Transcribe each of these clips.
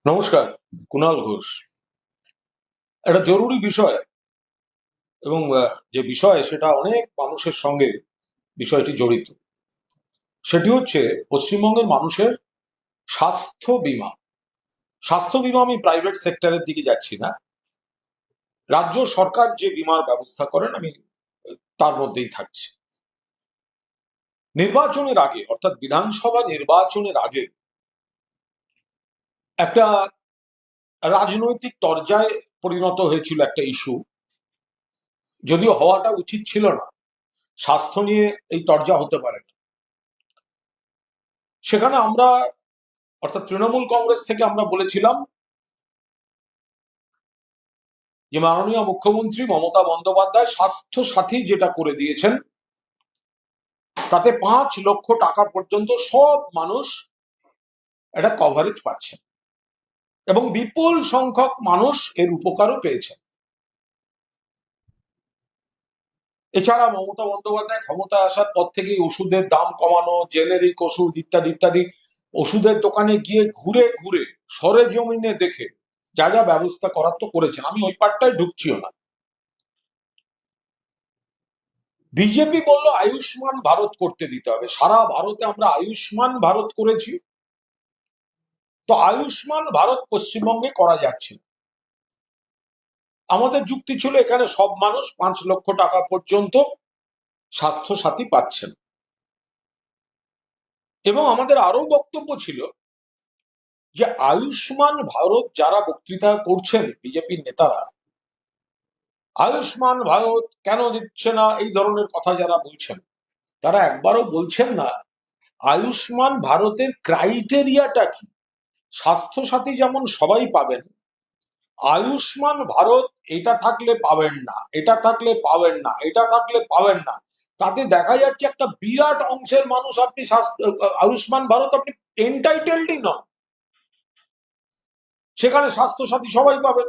নমস্কার। কুণাল ঘোষ। একটা জরুরি বিষয় এবং যে বিষয় সেটা অনেক মানুষের সঙ্গে বিষয়টি জড়িত। সেটি হচ্ছে পশ্চিমবঙ্গের মানুষের স্বাস্থ্য বীমা। স্বাস্থ্য বীমা আমি প্রাইভেট সেক্টরের দিকে যাচ্ছি না, রাজ্য সরকার যে বীমার ব্যবস্থা করেন আমি তার মধ্যেই থাকছি। নির্বাচনের আগে অর্থাৎ বিধানসভা নির্বাচনের আগে একটা রাজনৈতিক তরজায় পরিণত হয়েছিল একটা ইস্যু, যদিও হওয়াটা উচিত ছিল না। স্বাস্থ্য নিয়ে এই তরজা হতে পারে না। সেখানে আমরা অর্থাৎ তৃণমূল কংগ্রেস থেকে আমরা বলেছিলাম যে মাননীয় মুখ্যমন্ত্রী মমতা বন্দ্যোপাধ্যায় স্বাস্থ্য সাথী যেটা করে দিয়েছেন তাতে 5 লক্ষ টাকা পর্যন্ত সব মানুষ একটা কভারেজ পাচ্ছেন এবং বিপুল সংখ্যক মানুষ এর উপকারও পেয়েছেন। এছাড়া মমতা বন্দ্যোপাধ্যায় ক্ষমতায় আসার পর থেকেই ওষুধের দাম কমানো, জেনেরিক ওষুধ ইত্যাদি ইত্যাদি ওষুধের দোকানে গিয়ে ঘুরে ঘুরে সরেজমিনে দেখে যা যা ব্যবস্থা করার তো করেছেন, আমি ওই পার্টটায় ঢুকছিও না। বিজেপি বলল আয়ুষ্মান ভারত করতে দিতে হবে। সারা ভারতে আমরা আয়ুষ্মান ভারত করেছি, তো আয়ুষ্মান ভারত পশ্চিমবঙ্গে করা যাচ্ছে না। আমাদের যুক্তি ছিল এখানে সব মানুষ 5 লক্ষ টাকা পর্যন্ত স্বাস্থ্য সাথী পাচ্ছেন এবং আমাদের আরো বক্তব্য ছিল যে আয়ুষ্মান ভারত যারা বক্তৃতা করছেন বিজেপির নেতারা, আয়ুষ্মান ভারত কেন দিচ্ছে না এই ধরনের কথা যারা বলছেন, তারা একবারও বলছেন না আয়ুষ্মান ভারতের ক্রাইটেরিয়াটা কি। স্বাস্থ্য সাথী যেমন সবাই পাবেন, আয়ুষ্মান ভারত এটা থাকলে পাবেন না, এটা থাকলে পাবেন না, এটা থাকলে পাবেন না। তাতে দেখা যাচ্ছে একটা বিরাট অংশের মানুষ আপনি আয়ুষ্মান ভারত আপনি এন্টাইটেলডই নন, সেখানে স্বাস্থ্য সাথী সবাই পাবেন।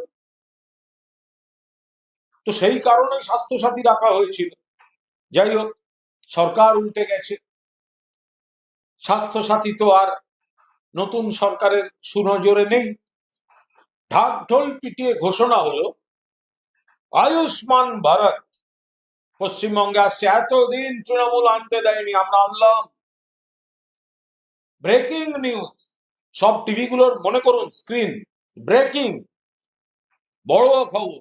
তো সেই কারণেই স্বাস্থ্য সাথী রাখা হয়েছিল। যাই হোক, সরকার উল্টে গেছে। স্বাস্থ্য সাথী তো আর নতুন সরকারের সুনজরে নেই। ঢাক ঢোল পিটিয়ে ঘোষণা হলো আয়ুষ্মান ভারত পশ্চিমবঙ্গে আসছে। এতদিন তৃণমূল আনতে দেয়নি, আমরা আনলাম। ব্রেকিং নিউজ, সব টিভি গুলোর মনে করুন স্ক্রিন ব্রেকিং, বড় খবর।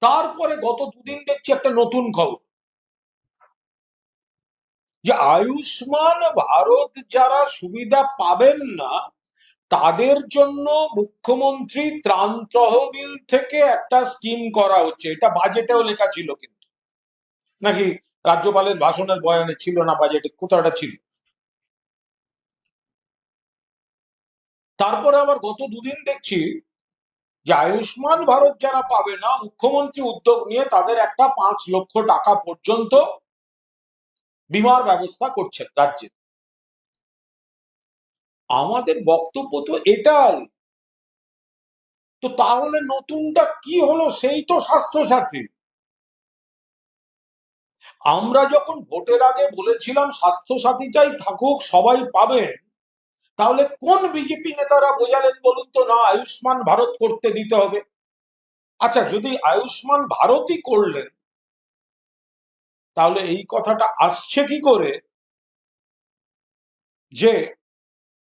তারপরে গত দুদিন দেখছি একটা নতুন খবর যে আয়ুষ্মান ভারত যারা সুবিধা পাবেন না তাদের জন্য মুখ্যমন্ত্রী ত্রাণ তহবিল থেকে একটা স্কিম করা হচ্ছে। এটা বাজেটেও লেখা ছিল, কিন্তু নাকি রাজ্যপালের ভাষণের বয়ানে ছিল না, বাজেটে কোথাটা ছিল। তারপরে আবার গত দুদিন দেখছি যে আয়ুষ্মান ভারত যারা পাবে না মুখ্যমন্ত্রী উদ্যোগ নিয়ে তাদের একটা 5 লক্ষ টাকা পর্যন্ত বিমার ব্যবস্থা করছেন রাজ্যে। আমাদের বক্তব্য তো এটাই। তো তাহলে নতুনটা কি হলো? সেই তো স্বাস্থ্য সাথী। আমরা যখন ভোটের আগে বলেছিলাম স্বাস্থ্য সাথীটাই থাকুক, সবাই পাবেন, তাহলে কোন বিজেপি নেতারা বোঝালেন বলুন তো না আয়ুষ্মান ভারত করতে দিতে হবে? আচ্ছা, যদি আয়ুষ্মান ভারতই করলেন তাহলে এই কথাটা আসছে কি করে যে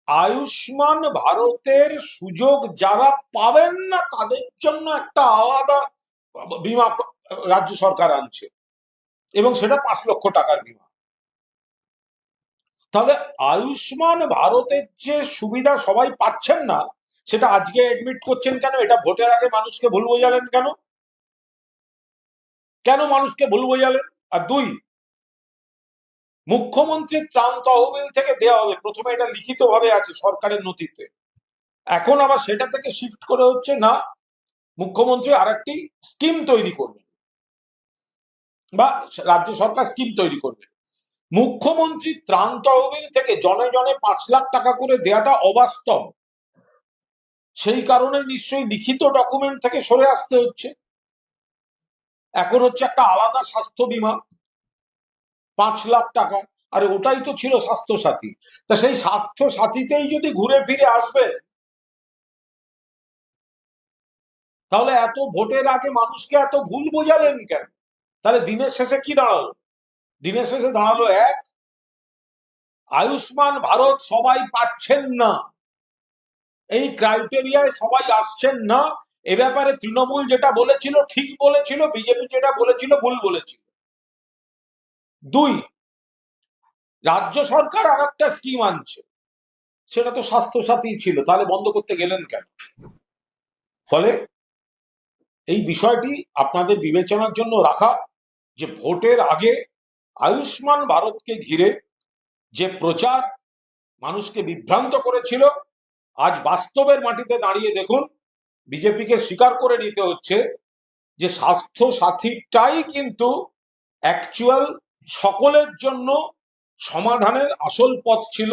আয়ুষ্মান ভারতের সুযোগ যারা পাবেন না তাদের জন্য একটা আলাদা বীমা রাজ্য সরকার আনছে এবং সেটা 5 লক্ষ টাকার বীমা? তাহলে আয়ুষ্মান ভারতের যে সুবিধা সবাই পাচ্ছেন না সেটা আজকে এডমিট করছেন কেন? এটা ভোটের আগে মানুষকে ভুল বোঝালেন কেন? কেন মানুষকে ভুল বোঝালেন? আর দুই, মুখ্যমন্ত্রীর ত্রাণ তহবিল থেকে দেওয়া হবে, প্রথমে এটা লিখিত ভাবে আছে সরকারের নথিতে, এখন আবার সেটা থেকে শিফট করে হচ্ছে না মুখ্যমন্ত্রী আরেকটি স্কিম তৈরি করবে বা রাজ্য সরকার স্কিম তৈরি করবে। মুখ্যমন্ত্রী ত্রাণ তহবিল থেকে জনে জনে 5 লাখ টাকা করে দেওয়াটা অবাস্তব, সেই কারণে নিশ্চয়ই লিখিত ডকুমেন্ট থেকে সরে আসতে হচ্ছে। এখন হচ্ছে একটা আলাদা স্বাস্থ্য বীমা 5 লাখ টাকা, আরে ওটাই তো ছিল স্বাস্থ্য সাথী। তা সেই স্বাস্থ্য সাথীতেই যদি ঘুরে ফিরে আসবেন, তাহলে এত ভোটের আগে মানুষকে এত ভুল বোঝালেন কেন? তাহলে দিনের শেষে কি দাঁড়ালো? দিনের শেষে দাঁড়ালো এক, আয়ুষ্মান ভারত সবাই পাচ্ছেন না, এই ক্রাইটেরিয়ায় সবাই আসছেন না। এ ব্যাপারে তৃণমূল যেটা বলেছিল ঠিক বলেছিল, বিজেপি যেটা বলেছিল ভুল বলেছিল। দুই, রাজ্য সরকার আর একটা স্কিম আনছে, সেটা তো স্বাস্থ্য সাথী ছিল, তাহলে বন্ধ করতে গেলেন কেন? ফলে এই বিষয়টি আপনাদের বিবেচনার জন্য রাখা, যে ভোটের আগে আয়ুষ্মান ভারতকে ঘিরে যে প্রচার মানুষকে বিভ্রান্ত করেছিল, আজ বাস্তবের মাটিতে দাঁড়িয়ে দেখুন বিজেপিকে স্বীকার করে নিতে হচ্ছে যে স্বাস্থ্য সাথীটাই কিন্তু অ্যাকচুয়াল সকলের জন্য সমাধানের আসল পথ ছিল,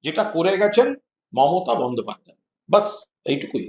যেটা করে গেছেন মমতা বন্দ্যোপাধ্যায়। বাস এইটুকুই।